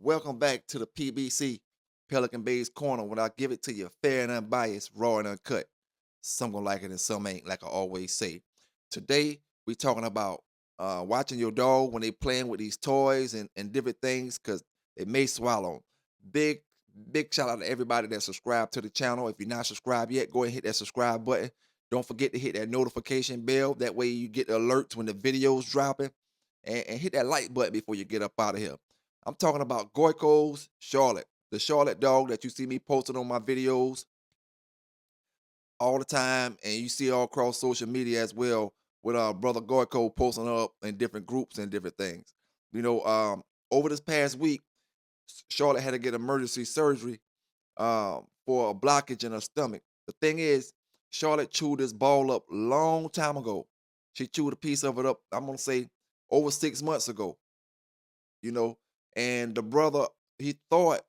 Welcome back to the PBC, Pelican Bay's Corner, when I give it to you fair and unbiased, raw and uncut. Some gonna like it and some ain't, like I always say. Today, we talking about watching your dog when they playing with these toys and different things, because they may swallow 'em. Big, big shout out to everybody that subscribed to the channel. If you're not subscribed yet, go ahead and hit that subscribe button. Don't forget to hit that notification bell. That way you get the alerts when the videos dropping. And hit that like button before you get up out of here. I'm talking about Goico's Charlotte, the Charlotte dog that you see me posting on my videos all the time, and you see all across social media as well with brother Goico posting up in different groups and different things. You know, over this past week, Charlotte had to get emergency surgery for a blockage in her stomach. The thing is, Charlotte chewed this ball up long time ago. She chewed a piece of it up, I'm gonna say over 6 months ago, you know. And the brother, he thought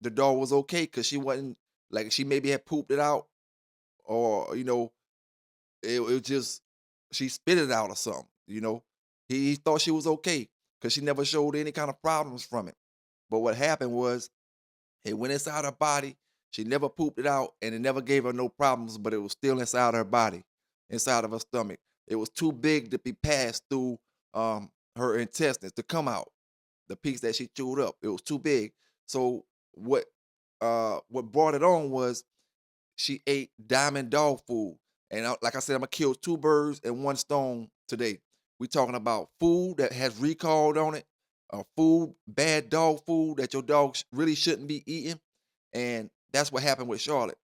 the dog was okay because she wasn't, like, she maybe had pooped it out, or it just, she spit it out or something. He thought she was okay because she never showed any kind of problems from it. But what happened was it went inside her body. She never pooped it out, and it never gave her no problems, but it was still inside her body, inside of her stomach. It was too big to be passed through her intestines to come out. The piece that she chewed up, it was too big. So what brought it on was she ate diamond dog food. And like I said, I'm gonna kill two birds and one stone today. We talking about food that has recalled on it, food, bad dog food that your dog really shouldn't be eating. And that's what happened with Charlotte.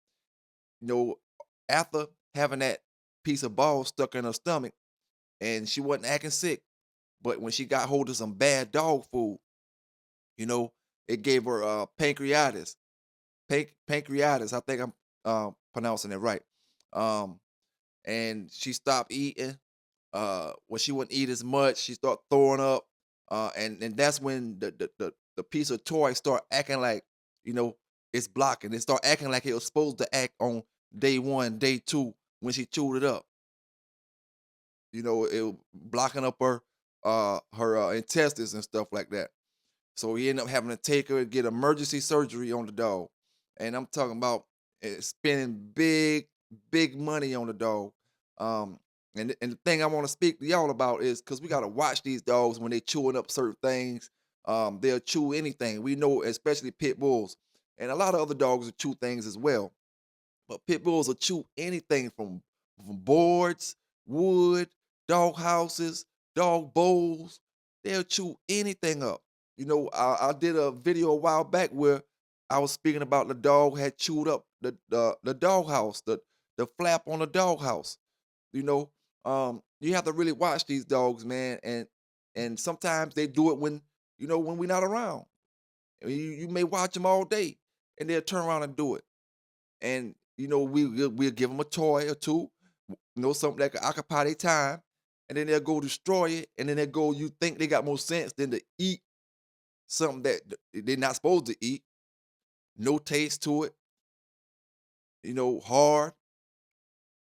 You know, after having that piece of ball stuck in her stomach, and she wasn't acting sick, but when she got hold of some bad dog food, you know, it gave her pancreatitis. Pancreatitis. I think I'm pronouncing it right. Um, and she stopped eating. When she wouldn't eat as much, she started throwing up. And that's when the piece of toy start acting like, you know, it's blocking. It start acting like it was supposed to act on day one, day two when she chewed it up. It was blocking up her intestines and stuff like that. So he ended up having to take her and get emergency surgery on the dog. And I'm talking about spending big, big money on the dog. And the thing I want to speak to y'all about is because we got to watch these dogs when they chewing up certain things. They'll chew anything. We know, especially pit bulls. And a lot of other dogs will chew things as well. But pit bulls will chew anything from boards, wood, dog houses, dog bowls. They'll chew anything up. I did a video a while back where I was speaking about the dog had chewed up the dog house, the flap on the dog house. You know, you have to really watch these dogs, man, and sometimes they do it when we're not around. You may watch them all day, and they'll turn around and do it. And we'll give them a toy or two, something that can occupy their time, and then they'll go destroy it, and then they'll go. You think they got more sense than to eat something that they're not supposed to eat, no taste to it, hard.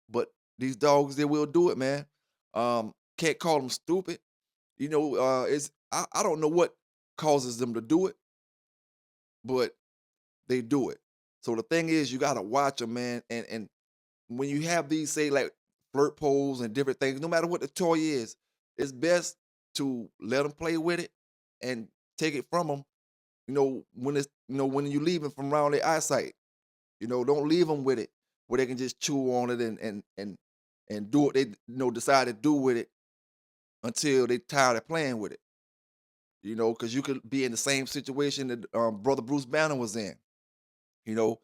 But these dogs, they will do it, man. Can't call them stupid. I don't know what causes them to do it, but they do it. So the thing is, you gotta watch them, man. And when you have these, say, like, flirt poles and different things, no matter what the toy is, it's best to let them play with it and take it from them. When you leave them from around their eyesight, don't leave them with it where they can just chew on it and do what they decide to do with it until they tired of playing with it. Because you could be in the same situation that brother Bruce Banner was in. you know.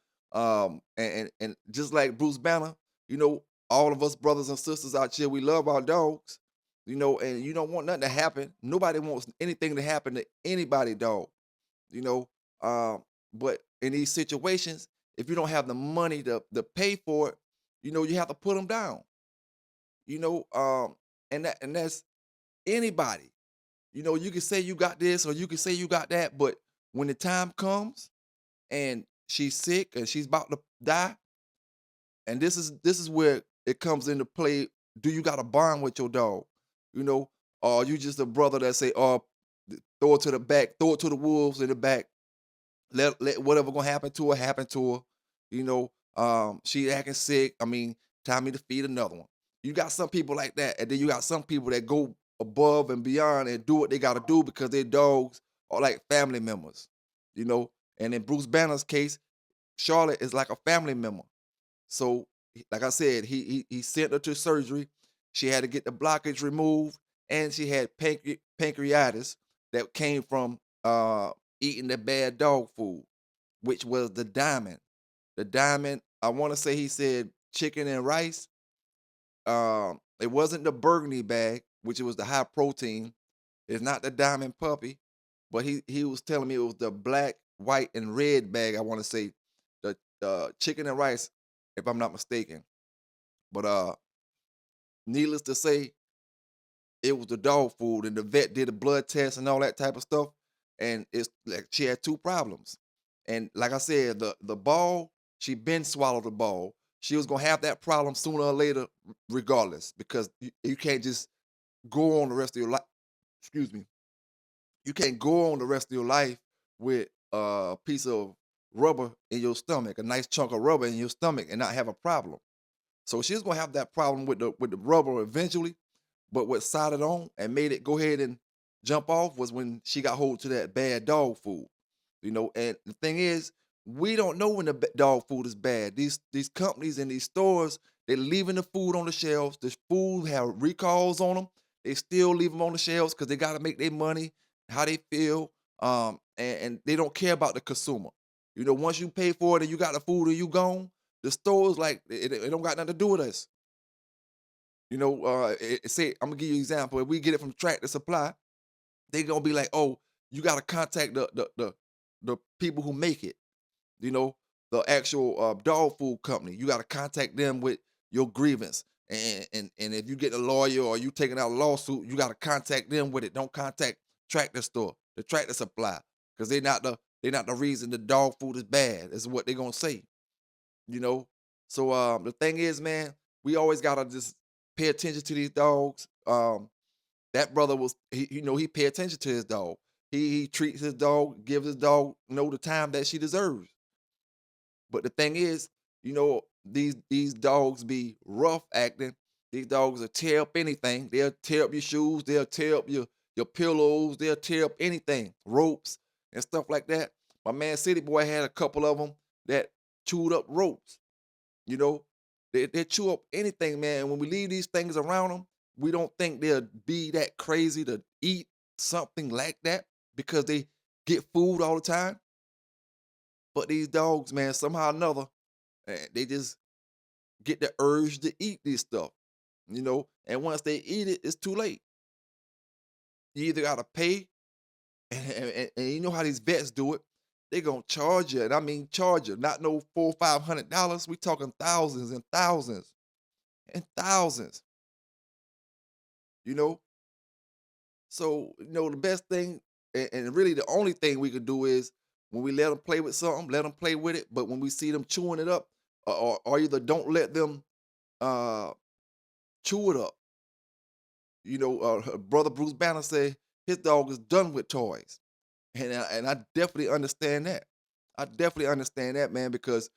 And just like Bruce Banner, you know, all of us brothers and sisters out here, we love our dogs, and you don't want nothing to happen. Nobody wants anything to happen to anybody, dog, you know. But in these situations, if you don't have the money to pay for it, you have to put them down, you know. And that's anybody. You can say you got this or you can say you got that, but when the time comes and she's sick and she's about to die, and this is where it comes into play. Do you got a bond with your dog? Or you just a brother that say, "Oh, throw it to the back, throw it to the wolves in the back. Let whatever gonna happen to her. You know, she acting sick. I mean, time me to feed another one. You got some people like that, and then you got some people that go above and beyond and do what they gotta do because their dogs are like family members. You know, and in Bruce Banner's case, Charlotte is like a family member. So, like I said, he sent her to surgery. She had to get the blockage removed, and she had pancreatitis that came from eating the bad dog food, which was the diamond. The diamond, I want to say he said chicken and rice. It wasn't the burgundy bag, which it was the high protein. It's not the diamond puppy, but he was telling me it was the black, white, and red bag. I want to say the chicken and rice, if I'm not mistaken. But needless to say, it was the dog food, and the vet did a blood test and all that type of stuff, and it's like she had two problems. And like I said, the ball, she been swallowed the ball. She was gonna have that problem sooner or later, regardless, because you can't just go on the rest of your life. Excuse me. You can't go on the rest of your life with a piece of rubber in your stomach, a nice chunk of rubber in your stomach, and not have a problem. So she's gonna have that problem with the rubber eventually. But what sided on and made it go ahead and jump off was when she got hold to that bad dog food. You know, and the thing is, we don't know when the dog food is bad. These companies and these stores, they're leaving the food on the shelves. The food have recalls on them. They still leave them on the shelves because they got to make their money, how they feel, and they don't care about the consumer. You know, once you pay for it and you got the food and you gone, the stores like it don't got nothing to do with us. You know, say I'm gonna give you an example. If we get it from Tractor Supply, they gonna be like, "Oh, you gotta contact the people who make it." You know, the actual dog food company. You gotta contact them with your grievance. And if you get a lawyer or you taking out a lawsuit, you gotta contact them with it. Don't contact Tractor Store, the Tractor Supply, because they're not the reason the dog food is bad. Is what they're gonna say. You know, so the thing is, man, we always gotta just pay attention to these dogs. That brother was he pay attention to his dog. He treats his dog, gives his dog the time that she deserves. But the thing is, these dogs be rough acting. These dogs will tear up anything. They'll tear up your shoes. They'll tear up your pillows. They'll tear up anything, ropes and stuff like that. My man City Boy had a couple of them that chewed up ropes. You know, they chew up anything, man. And when we leave these things around them, we don't think they'll be that crazy to eat something like that because they get food all the time. But these dogs, man, somehow or another, they just get the urge to eat this stuff, And once they eat it, it's too late. You either gotta pay, and you know how these vets do it. They gonna charge you, and I mean charge you, not no $400-500. We talking thousands and thousands and thousands. You know, so the best thing, and really the only thing we could do is when we let them play with something, let them play with it. But when we see them chewing it up, or either don't let them uh, chew it up. Brother Bruce Banner said his dog is done with toys, and I definitely understand that. I definitely understand that, man, because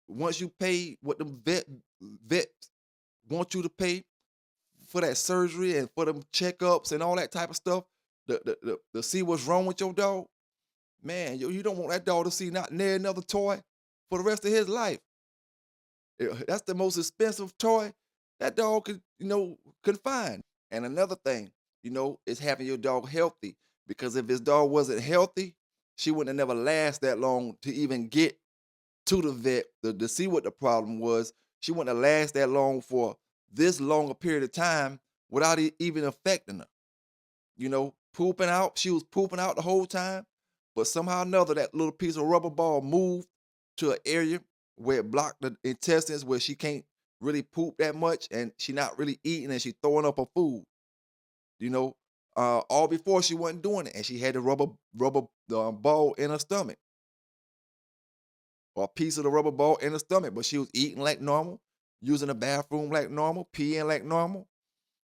once you pay what the vets want you to pay for that surgery and for them checkups and all that type of stuff, to see what's wrong with your dog, man, you don't want that dog to see not near another toy for the rest of his life. That's the most expensive toy that dog could find. And another thing, is having your dog healthy. Because if his dog wasn't healthy, she wouldn't have never last that long to even get to the vet to see what the problem was. She wouldn't have last that long for this long a period of time without it even affecting her. Pooping out. She was pooping out the whole time, but somehow or another, that little piece of rubber ball moved to an area where it blocked the intestines, where she can't really poop that much, and she not really eating, and she throwing up her food. All before she wasn't doing it, and she had the rubber ball in her stomach, or a piece of the rubber ball in her stomach, but she was eating like normal, using the bathroom like normal, peeing like normal.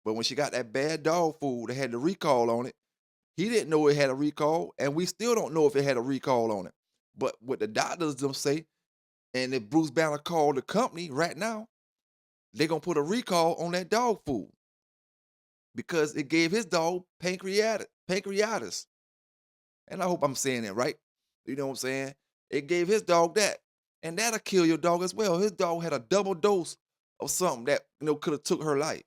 But when she got that bad dog food that had the recall on it, He didn't know it had a recall, and we still don't know if it had a recall on it. But what the doctors them say, and if Bruce Banner called the company right now, they're gonna put a recall on that dog food because it gave his dog pancreatitis. And I hope I'm saying that right. You know what I'm saying? It gave his dog that. And that'll kill your dog as well. His dog had a double dose of something that could have took her life.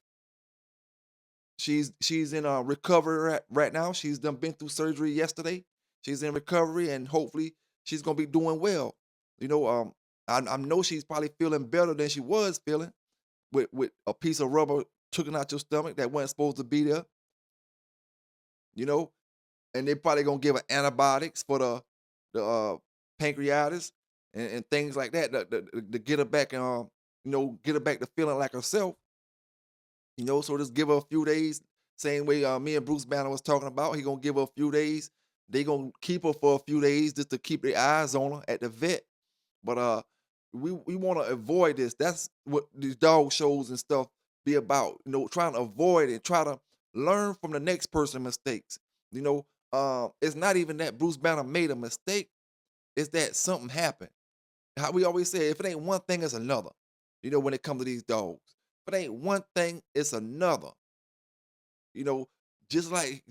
She's in recovery right now. She's done been through surgery yesterday. She's in recovery, and hopefully she's gonna be doing well. You know, I know she's probably feeling better than she was feeling with a piece of rubber taken out your stomach that wasn't supposed to be there. You know, and they probably gonna give her antibiotics for the pancreatitis and things like that to get her back and get her back to feeling like herself. So just give her a few days. Same way me and Bruce Banner was talking about. He gonna give her a few days. They gonna keep her for a few days just to keep their eyes on her at the vet. But we want to avoid this. That's what these dog shows and stuff be about. Trying to avoid it, try to learn from the next person's mistakes. It's not even that Bruce Banner made a mistake. It's that something happened. How we always say, if it ain't one thing, it's another. When it comes to these dogs, if it ain't one thing, it's another. You know, just like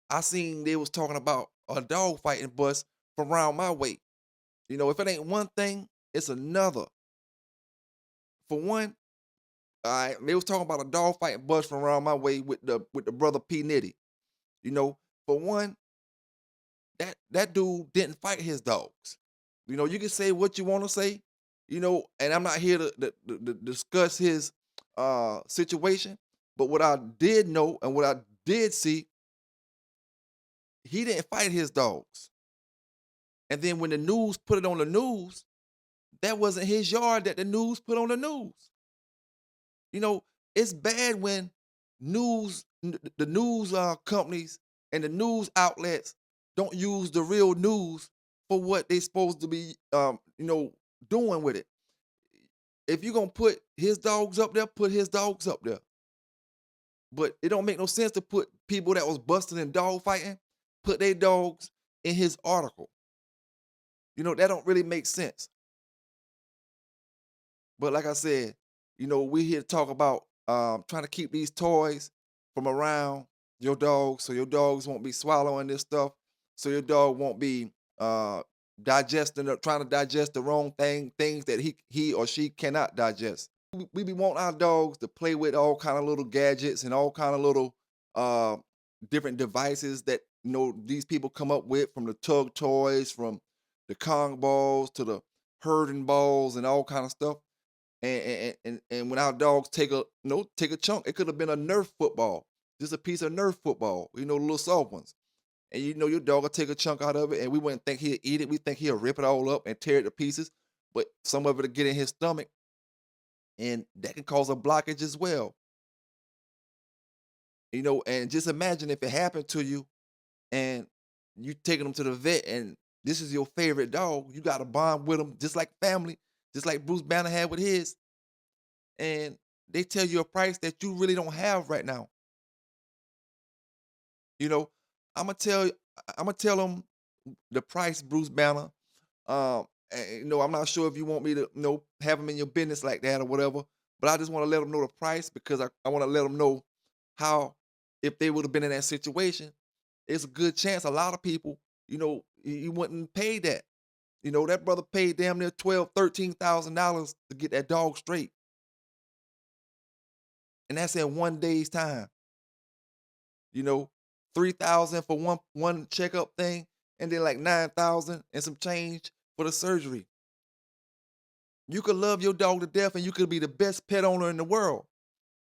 I seen they was talking about a dog fighting bus from around my way. If it ain't one thing, it's another. For one, they was talking about a dog fighting bus from around my way with the brother P Nitty. For one, that dude didn't fight his dogs. You can say what you want to say, and I'm not here to discuss his situation. But what I did know and what I did see, he didn't fight his dogs. And then when the news put it on the news, that wasn't his yard that the news put on the news. It's bad when the news companies and the news outlets don't use the real news for what they supposed to be, doing with it. If you're gonna put his dogs up there, put his dogs up there. But it don't make no sense to put people that was busting and dog fighting, put their dogs in his article. That don't really make sense. But like I said, we here to talk about trying to keep these toys from around your dog so your dogs won't be swallowing this stuff, so your dog won't be digesting or trying to digest the wrong things that he or she cannot digest. We be wanting our dogs to play with all kind of little gadgets and all kind of little uh, different devices that these people come up with, from the tug toys, from the Kong balls to the herding balls and all kind of stuff. And when our dogs take a chunk, it could have been a Nerf football, just a piece of Nerf football, the little soft ones. And your dog will take a chunk out of it, and we wouldn't think he'd eat it. We think he'll rip it all up and tear it to pieces. But some of it will get in his stomach, and that can cause a blockage as well. And just imagine if it happened to you and you taking them to the vet, and this is your favorite dog. You got a bond with them, just like family, just like Bruce Banner had with his. And they tell you a price that you really don't have right now. You know, I'm gonna tell them the price, Bruce Banner. I'm not sure if you want me to, have them in your business like that or whatever, but I just want to let them know the price because I want to let them know how, if they would have been in that situation, it's a good chance a lot of people, you wouldn't pay that. That brother paid damn near $12,000, $13,000 to get that dog straight. And that's in one day's time. You know, 3,000 for one checkup thing, and then like 9,000 and some change for the surgery. You could love your dog to death and you could be the best pet owner in the world,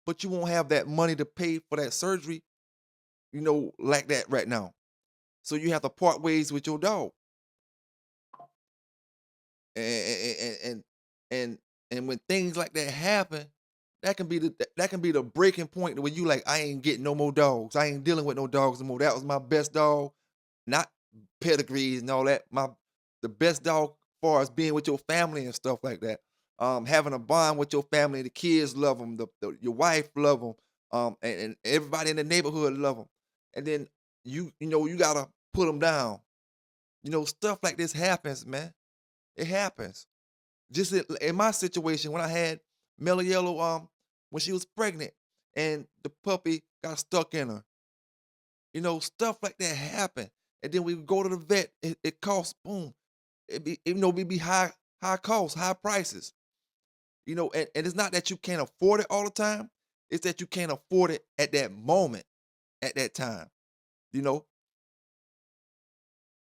but you won't have that money to pay for that surgery, like that right now. So you have to part ways with your dog. And when things like that happen, that can be the breaking point where you like, I ain't getting no more dogs. I ain't dealing with no dogs no more. That was my best dog, not pedigrees and all that. The best dog far as being with your family and stuff like that. Having a bond with your family, the kids love them, your wife love them, and everybody in the neighborhood love them. and then you gotta put them down. Stuff like this happens, man. It happens. Just in my situation when I had Mellow Yellow, when she was pregnant and the puppy got stuck in her. Stuff like that happen. And then we go to the vet. It costs, boom. We be high costs, high prices. And it's not that you can't afford it all the time. It's that you can't afford it at that moment, at that time. You know,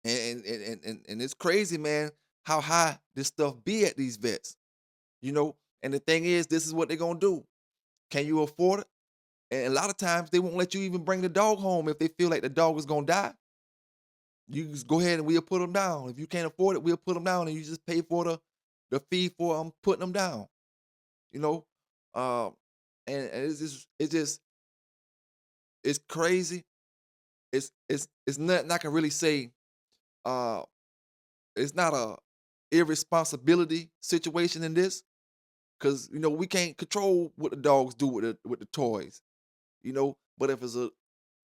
and it's crazy, man, how high this stuff be at these vets. And the thing is, this is what they're gonna do. Can you afford it? And a lot of times they won't let you even bring the dog home if they feel like the dog is gonna die. You just go ahead and we'll put them down. If you can't afford it, we'll put them down, and you just pay for the fee for putting them down. You know, um, and it's just it's crazy. It's nothing I can really say. Uh, it's not a irresponsibility situation in this, because we can't control what the dogs do with the toys. But if it's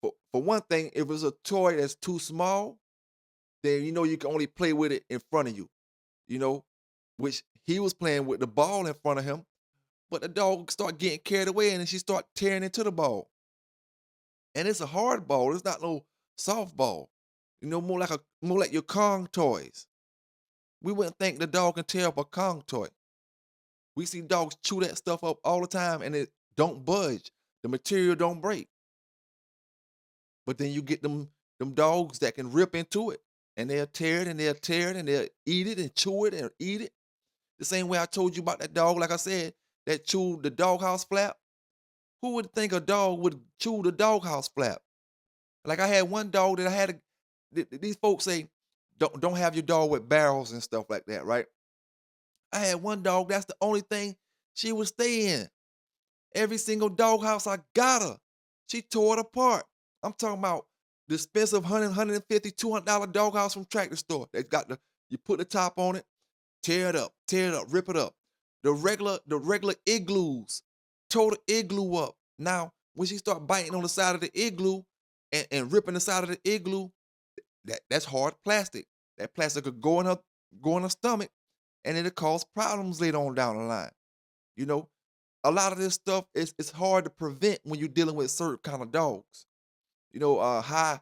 for one thing, if it's a toy that's too small, then you can only play with it in front of you. You know, which he was playing with the ball in front of him, but the dog start getting carried away and then she start tearing into the ball. And it's a hard ball. It's not no soft ball. More like your Kong toys. We wouldn't think the dog can tear up a Kong toy. We see dogs chew that stuff up all the time and it don't budge. The material don't break. But then you get them dogs that can rip into it and they'll tear it and they'll tear it and they'll eat it and chew it and eat it. The same way I told you about that dog, like I said, that chewed the doghouse flap. Who would think a dog would chew the doghouse flap? Like I had one dog that I had these folks say, don't have your dog with barrels and stuff like that, right? I had one dog, that's the only thing she would stay in. Every single doghouse I got her, she tore it apart. I'm talking about the expensive $100, $150, $200 doghouse from Tractor Store. They got you put the top on it, tear it up, rip it up. The regular igloos, tore the igloo up. Now, when she start biting on the side of the igloo and ripping the side of the igloo, that's hard plastic. That plastic could go in her stomach, and it'll cause problems later on down the line. You know, a lot of this stuff is hard to prevent when you're dealing with certain kind of dogs. High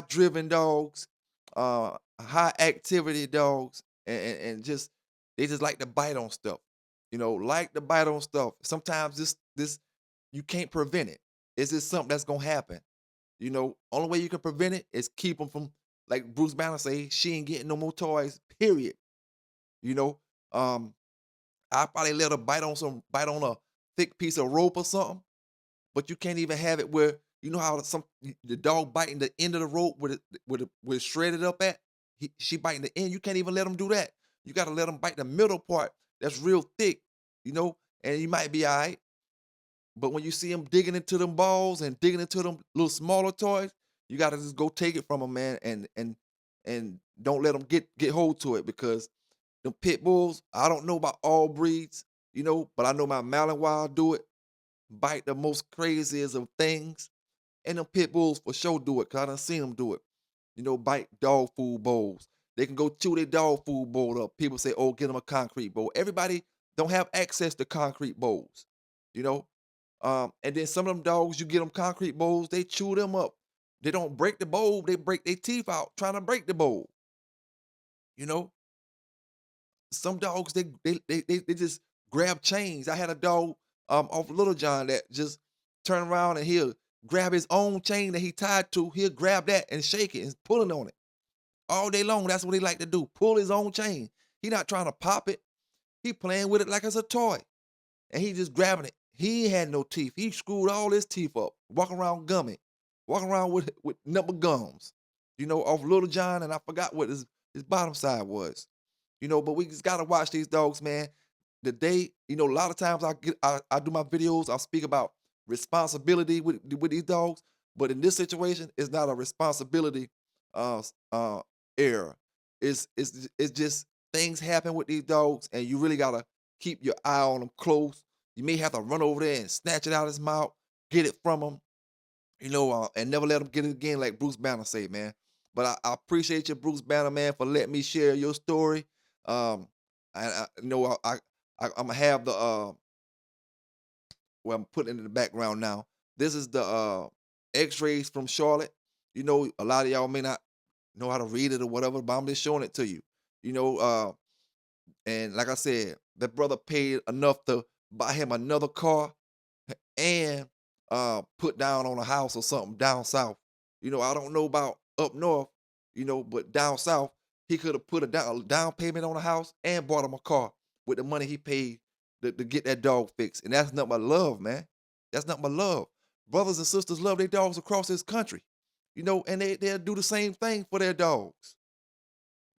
driven dogs, high activity dogs, and just they just like to bite on stuff. Like to bite on stuff. Sometimes this you can't prevent it. It's just something that's gonna happen. Only way you can prevent it is keep them from, like Bruce Banner say, she ain't getting no more toys. Period. You know, um, I probably let her bite on a thick piece of rope or something, but you can't even have it where how the dog biting the end of the rope with it shredded up at. She biting the end. You can't even let them do that. You got to let them bite the middle part that's real thick, and you might be all right. But when you see them digging into them balls and digging into them little smaller toys, you got to just go take it from them, man, and don't let them get hold to it, because them pit bulls. I don't know about all breeds, but I know my Malinois do it, bite the most craziest of things. And them pit bulls for sure do it, cause I done seen them do it. Bite dog food bowls. They can go chew their dog food bowl up. People say, "Oh, get them a concrete bowl." Everybody don't have access to concrete bowls, you know. And then some of them dogs, you get them concrete bowls, they chew them up. They don't break the bowl, they break their teeth out trying to break the bowl. You know, some dogs they just grab chains. I had a dog off Little John that just turn around and he'll grab his own chain that he tied to. He'll grab that and shake it and pulling on it all day long. That's what he like to do. Pull his own chain. He not trying to pop it. He playing with it like it's a toy, and he just grabbing it. He ain't had no teeth. He screwed all his teeth up. Walking around gummy, walking around with number gums. Off Little John, and I forgot what his bottom side was. But we just gotta watch these dogs, man. A lot of times I do my videos, I'll speak about responsibility with these dogs, but in this situation, it's not a responsibility error. It's just things happen with these dogs, and you really gotta keep your eye on them close. You may have to run over there and snatch it out of his mouth, get it from him. and never let them get it again, like Bruce Banner say, man. But I appreciate you, Bruce Banner, man, for letting me share your story. Um, I'm gonna have the well, I'm putting it in the background now. This is the X-rays from Charlotte. A lot of y'all may not know how to read it or whatever, but I'm just showing it to you. You know, and like I said, that brother paid enough to buy him another car and put down on a house or something down south. I don't know about up north, but down south, he could have put a down payment on a house and bought him a car with the money he paid to get that dog fixed. And that's nothing but love, man. That's nothing but love. Brothers and sisters love their dogs across this country, and they'll do the same thing for their dogs.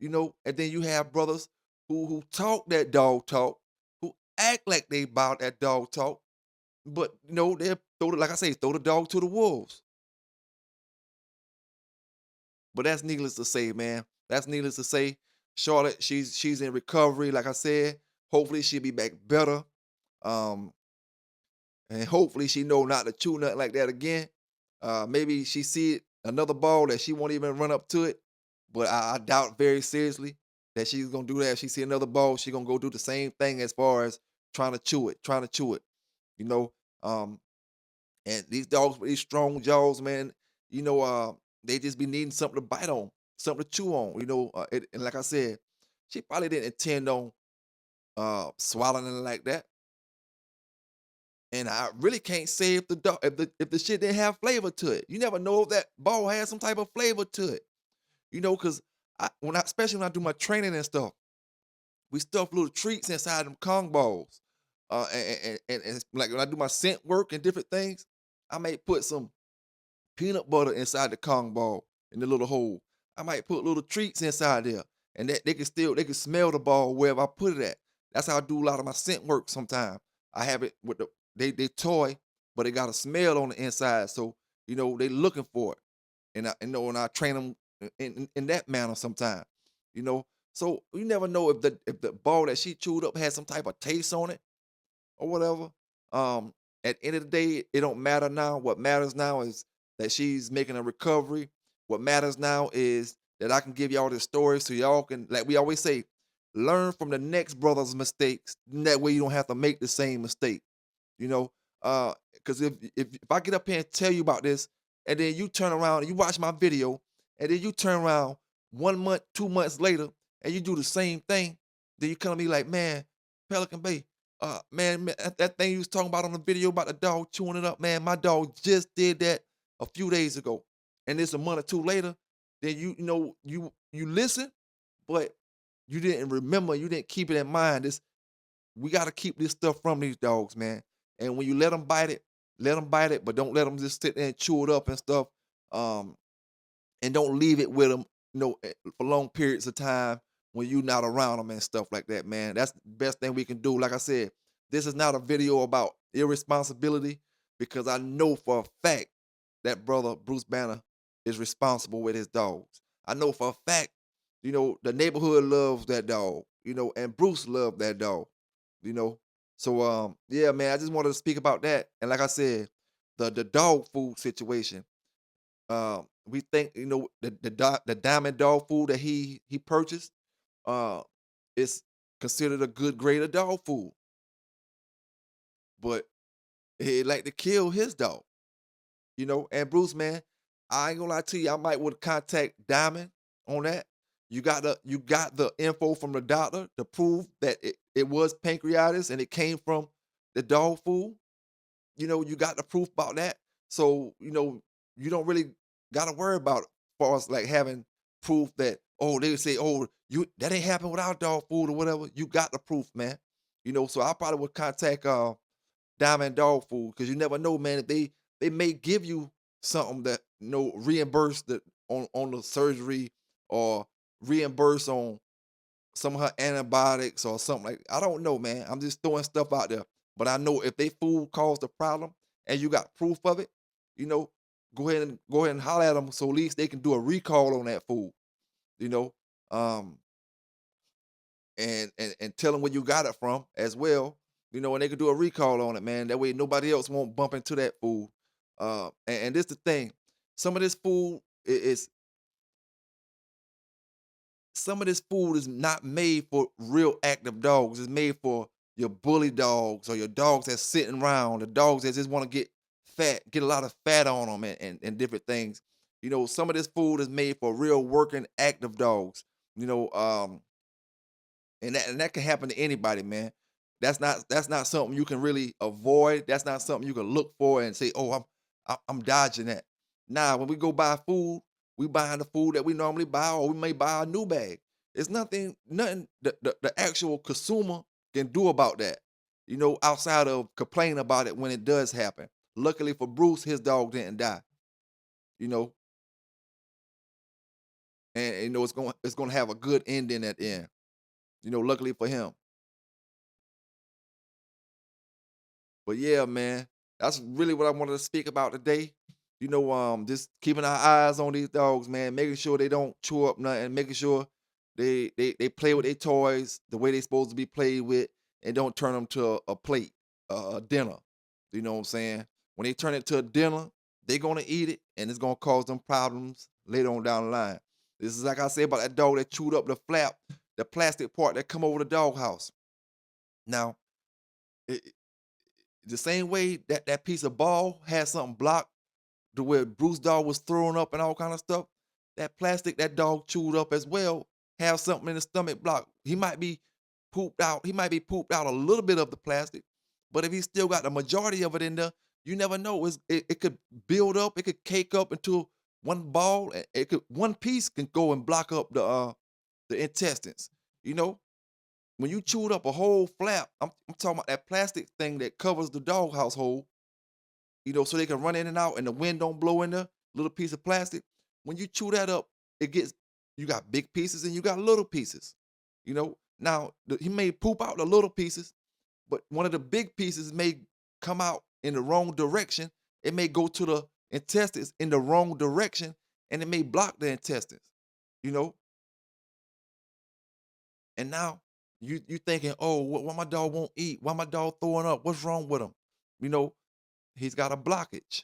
And then you have brothers who talk that dog talk, who act like they about that dog talk, but they'll like I say, throw the dog to the wolves. But that's needless to say, man. That's needless to say. Charlotte, she's in recovery, like I said. Hopefully she'll be back better. Um, and hopefully she know not to chew nothing like that again. Maybe she see another ball that she won't even run up to it. But I doubt very seriously that she's gonna do that. If she see another ball, she gonna go do the same thing as far as trying to chew it. You know, um, And these dogs with these strong jaws, man, you know, uh, they just be needing something to bite on, something to chew on. And like I said, she probably didn't intend on swallowing it like that. And I really can't say if the dog, if the shit didn't have flavor to it. You never know if that ball has some type of flavor to it. Because especially when I do my training and stuff, we stuff little treats inside them Kong balls. And it's like when I do my scent work and different things, I may put some peanut butter inside the Kong ball in the little hole. I might put little treats inside there, and that they can smell the ball wherever I put it at. That's how I do a lot of my scent work. Sometimes I have it with they toy, but they got a smell on the inside, so they looking for it, and I train them in that manner sometimes. You know, so you never know if the ball that she chewed up has some type of taste on it or whatever. Um, at the end of the day, it don't matter now. What matters now is that she's making a recovery. What matters now is that I can give y'all this story so y'all can, like we always say, learn from the next brother's mistakes. That way you don't have to make the same mistake. You know, because if I get up here and tell you about this, and then you turn around and you watch my video, and then you turn around 1 month, 2 months later, and you do the same thing, then you come to me like, man, Pelican Bay, man, that thing you was talking about on the video about the dog chewing it up, man, my dog just did that a few days ago, and it's a month or two later, then you listen, but you didn't remember, you didn't keep it in mind. We got to keep this stuff from these dogs, man. And when you let them bite it, but don't let them just sit there and chew it up and stuff. Um, and don't leave it with them, for long periods of time when you're not around them and stuff like that, man. That's the best thing we can do. Like I said, this is not a video about irresponsibility because I know for a fact that brother Bruce Banner is responsible with his dogs. I know for a fact, the neighborhood loves that dog, and Bruce loved that dog, you know. So yeah, man, I just wanted to speak about that. And like I said, the dog food situation. We think the diamond dog food that he purchased uh is considered a good grade of dog food, but he like to kill his dog. And Bruce, man, I ain't gonna lie to you, I might would contact Diamond on that. You got the info from the doctor to prove that it was pancreatitis and it came from the dog food. You got the proof about that. So, you don't really gotta worry about it far as like having proof that, oh, they would say, oh, you that ain't happen without dog food or whatever. You got the proof, man. So I probably would contact Diamond Dog Food because you never know, man. If they may give you something that reimburse on the surgery or reimburse on some of her antibiotics or something like. I don't know, man. I'm just throwing stuff out there. But I know if they food caused a problem and you got proof of it, you know, go ahead and holler at them so at least they can do a recall on that food. You know, um, and tell them where you got it from as well. And they can do a recall on it, man. That way nobody else won't bump into that food. And this the thing. Some of this food is some of this food is not made for real active dogs. It's made for your bully dogs or your dogs that's sitting around, the dogs that just want to get fat, get a lot of fat on them and different things. You know, some of this food is made for real working active dogs. You know, and that can happen to anybody, man. That's not something you can really avoid. That's not something you can look for and say, "Oh, I'm dodging that." Nah, when we go buy food, we buying the food that we normally buy, or we may buy a new bag. It's nothing the actual consumer can do about that. You know, outside of complaining about it when it does happen. Luckily for Bruce, his dog didn't die. You know, and you know it's gonna have a good ending at the end. You know, luckily for him. But yeah, man, that's really what I wanted to speak about today. You know, just keeping our eyes on these dogs, man, making sure they don't chew up nothing, making sure they play with their toys the way they supposed to be played with, and don't turn them to a plate, a dinner. You know what I'm saying? When they turn it to a dinner, they're gonna eat it, and it's gonna cause them problems later on down the line. This is like I said about that dog that chewed up the flap, the plastic part that come over the doghouse. Now, the same way that that piece of ball had something blocked to where Bruce dog was throwing up and all kind of stuff, that plastic that dog chewed up as well have something in the stomach block. He might be pooped out. He might be pooped out a little bit of the plastic, but if he still got the majority of it in there, you never know. It could build up. It could cake up into one ball. It could one piece can go and block up the intestines. You know, when you chewed up a whole flap, I'm talking about that plastic thing that covers the dog household, you know, so they can run in and out and the wind don't blow in there, little piece of plastic. When you chew that up, it gets, you got big pieces and you got little pieces, you know. Now, he may poop out the little pieces, but one of the big pieces may come out in the wrong direction. It may go to the intestines in the wrong direction and it may block the intestines, you know. And now you thinking, oh, why my dog won't eat? Why my dog throwing up? What's wrong with him? You know, he's got a blockage.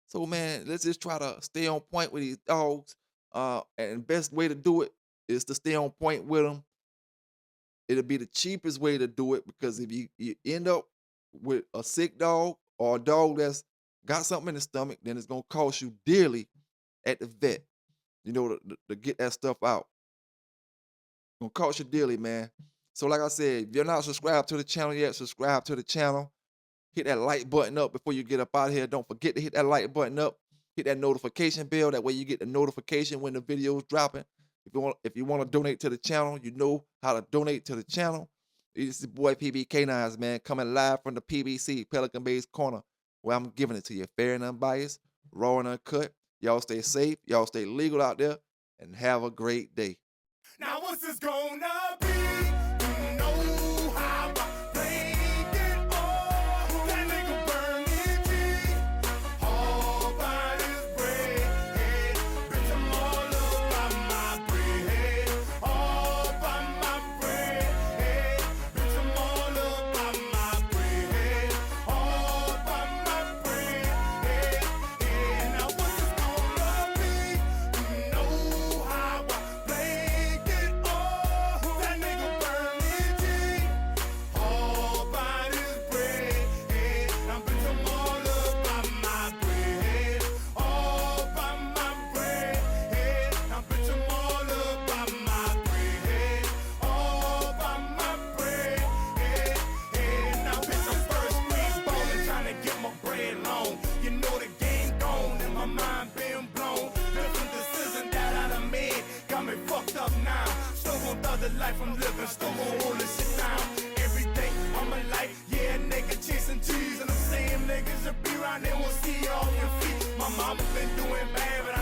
So man, let's just try to stay on point with these dogs. And best way to do it is to stay on point with them. It'll be the cheapest way to do it because if you end up with a sick dog or a dog that's got something in the stomach, then it's gonna cost you dearly at the vet. You know, to get that stuff out. Gonna cost you dearly, man. So like I said, if you're not subscribed to the channel yet, subscribe to the channel. Hit that like button up before you get up out of here. Don't forget to hit that like button up. Hit that notification bell. That way you get the notification when the video's dropping. If you want to donate to the channel, you know how to donate to the channel. It's the boy PBK9s, man, coming live from the PBC, Pelican Bay's Corner, where I'm giving it to you fair and unbiased, raw and uncut. Y'all stay safe. Y'all stay legal out there, and have a great day. Now what's this gonna be? You know how I played it all. That nigga burn it deep. All by his bread. Bitch, I'm all up by my bread. All by my bread. Bitch, I'm all up by my bread. All by my bread. Now what's this gonna be? You know how I played it all. That nigga burn it deep. All by his bread. Now bitch, I'm all up by my bread. All by my bread. Now bitch, I'm all up by my bread. All by my bread. Now bitch, I'm first green ballin', trying to get my bread long. You know the game gone and my mind been blown. Different decisions that I done made got me fucked up now. Still gon' thug the life I'm living, still gon' hold this shit down. Every day of my life, yeah, nigga chasing trees, and the same niggas that be around, they won't see you off your feet. My mama been doing bad, but